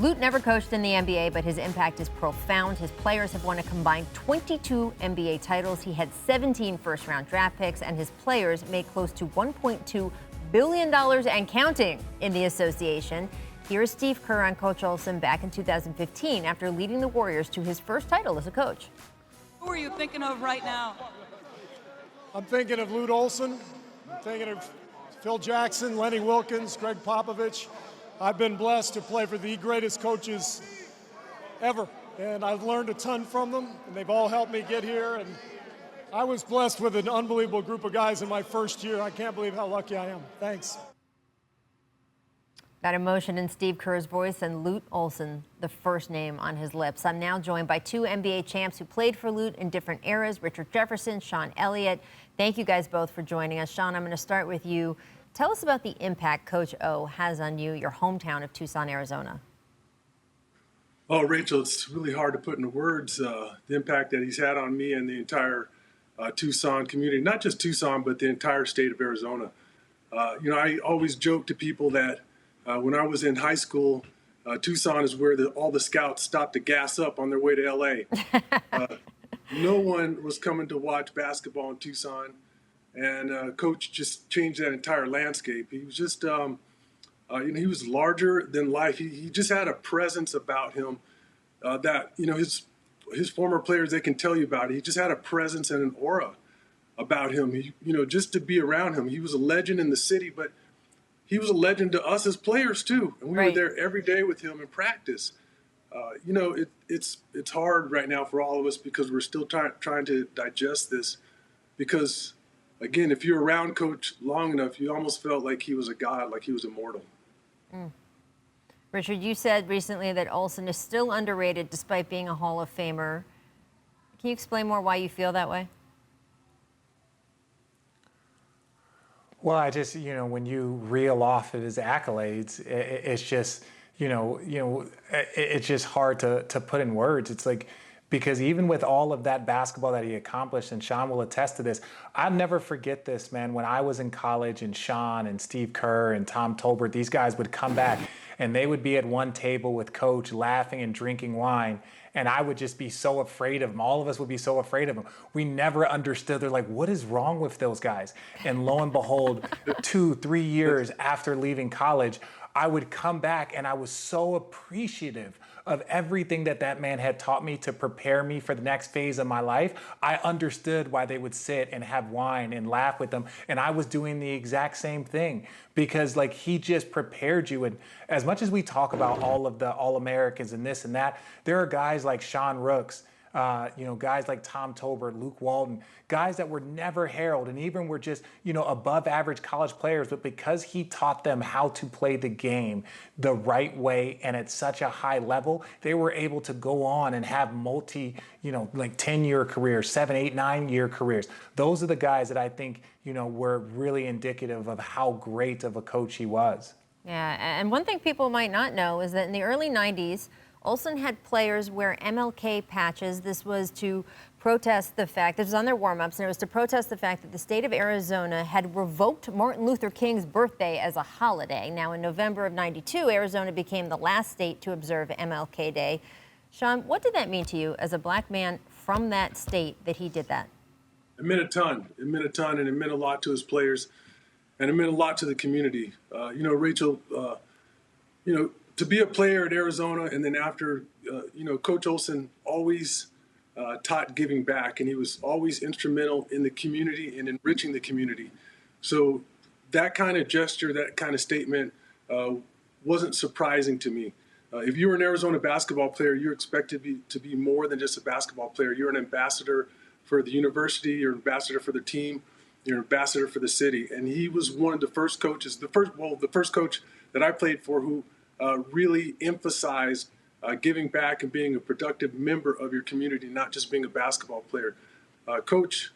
Lute never coached in the NBA, but his impact is profound. His players have won a combined 22 NBA titles. He had 17 first-round draft picks, and his players made close to $1.2 billion and counting in the association. Here's Steve Kerr on Coach Olson back in 2015 after leading the Warriors to his first title as a coach. Who are you thinking of right now? I'm thinking of Lute Olson. I'm thinking of Phil Jackson, Lenny Wilkins, Greg Popovich. I've been blessed to play for the greatest coaches ever, and I've learned a ton from them, and they've all helped me get here. And I was blessed with an unbelievable group of guys in my first year. I can't believe how lucky I am. Thanks. That emotion in Steve Kerr's voice and Lute Olson, the first name on his lips. I'm now joined by two NBA champs who played for Lute in different eras, Richard Jefferson, Sean Elliott. Thank you guys both for joining us. Sean, I'm going to start with you. Tell us about the impact Coach O has on you, your hometown of Tucson, Arizona. Oh, Rachel, it's really hard to put into words the impact that he's had on me and the entire Tucson community, not just Tucson, but the entire state of Arizona. I always joke to people that when I was in high school, Tucson is where all the scouts stopped to gas up on their way to L.A. No one was coming to watch basketball in Tucson. And Coach just changed that entire landscape. He was just, he was larger than life. He just had a presence about him that, his former players, they can tell you about it. He just had a presence and an aura about him. Just to be around him. He was a legend in the city, but he was a legend to us as players too. And we were there every day with him in practice. It's hard right now for all of us because we're still trying to digest this because, again, if you're around Coach long enough, you almost felt like he was a god, like he was immortal. Richard, you said recently that Olson is still underrated despite being a Hall of Famer. Can you explain more why you feel that way? Well, I just, when you reel off of his accolades, it's just, it's just hard to put in words. It's like, because even with all of that basketball that he accomplished, and Sean will attest to this, I'll never forget this, man. When I was in college and Sean and Steve Kerr and Tom Tolbert, these guys would come back and they would be at one table with Coach laughing and drinking wine. And I would just be so afraid of them. All of us would be so afraid of them. We never understood. They're like, what is wrong with those guys? And lo and behold, 2-3 years after leaving college, I would come back and I was so appreciative of everything that man had taught me to prepare me for the next phase of my life. I understood why they would sit and have wine and laugh with them. And I was doing the exact same thing because he just prepared you. And as much as we talk about all of the All-Americans and this and that, there are guys like Sean Rooks, guys like Tom Tolbert, Luke Walton, guys that were never heralded and even were just, above average college players. But because he taught them how to play the game the right way and at such a high level, they were able to go on and have 10-year careers, 7, 8, 9-year careers. Those are the guys that I think, were really indicative of how great of a coach he was. Yeah, and one thing people might not know is that in the early 90s, Olson had players wear MLK patches. This was to protest the fact, this was on their warm-ups, and it was to protest the fact that the state of Arizona had revoked Martin Luther King's birthday as a holiday. Now, in November of '92, Arizona became the last state to observe MLK Day. Sean, what did that mean to you as a black man from that state that he did that? It meant a ton. It meant a ton, and it meant a lot to his players, and it meant a lot to the community. Rachel, to be a player at Arizona, and then after, Coach Olson always taught giving back, and he was always instrumental in the community and enriching the community. So that kind of gesture, that kind of statement wasn't surprising to me. If you were an Arizona basketball player, you're expected to be more than just a basketball player. You're an ambassador for the university, you're an ambassador for the team, you're an ambassador for the city. And he was one of the first coaches, the first coach that I played for who really emphasized giving back and being a productive member of your community, not just being a basketball player. Coach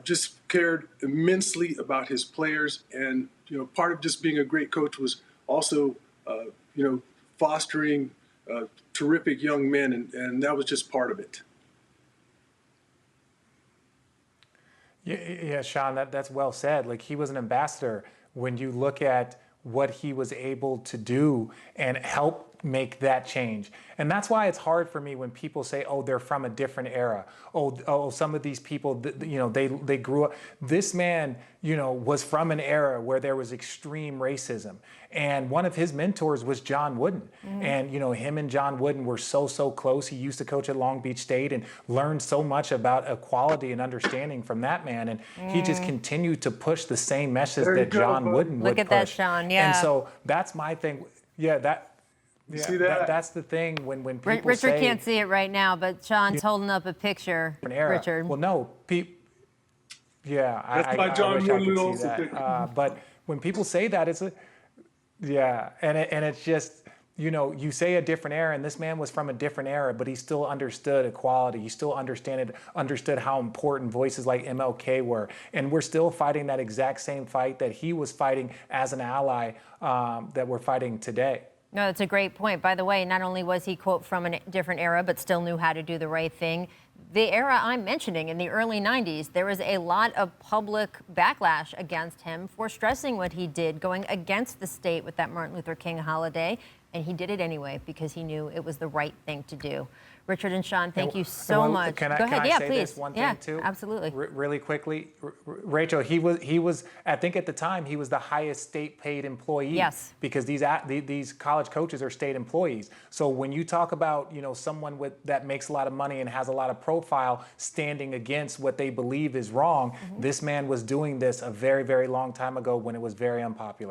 just cared immensely about his players, and part of just being a great coach was also fostering terrific young men, and that was just part of it. Yeah, Sean, that's well said. He was an ambassador. When you look at what he was able to do and help make that change. And that's why it's hard for me when people say, oh, they're from a different era. Oh, some of these people, you know, they grew up. This man, you know, was from an era where there was extreme racism. And one of his mentors was John Wooden. And, you know, him and John Wooden were so close. He used to coach at Long Beach State and learned so much about equality and understanding from that man. And he just continued to push the same message that John Wooden would push. Look at that, Sean. Yeah. And so that's my thing. Yeah, see that? That's the thing when people Richard say, can't see it right now, but Sean's holding up a picture. Richard. Well, no, yeah, That's by I John wish I could Wooden see also. that. But when people say that, it's and it's just, you know, you say a different era, and this man was from a different era, but he still understood equality. He still understood how important voices like MLK were, and we're still fighting that exact same fight that he was fighting as an ally that we're fighting today. No, that's a great point. By the way, not only was he, quote, from a different era, but still knew how to do the right thing. The era I'm mentioning, in the early 90s, there was a lot of public backlash against him for stressing what he did, going against the state with that Martin Luther King holiday. And he did it anyway because he knew it was the right thing to do. Richard and Sean, thank you so much. Go ahead. Can I Yeah, say please. this one thing too? Absolutely. Really quickly, Rachel, he was I think at the time he was the highest state paid employee. Yes. Because these college coaches are state employees. So when you talk about, you know, someone that makes a lot of money and has a lot of profile standing against what they believe is wrong, this man was doing this a very long time ago when it was very unpopular.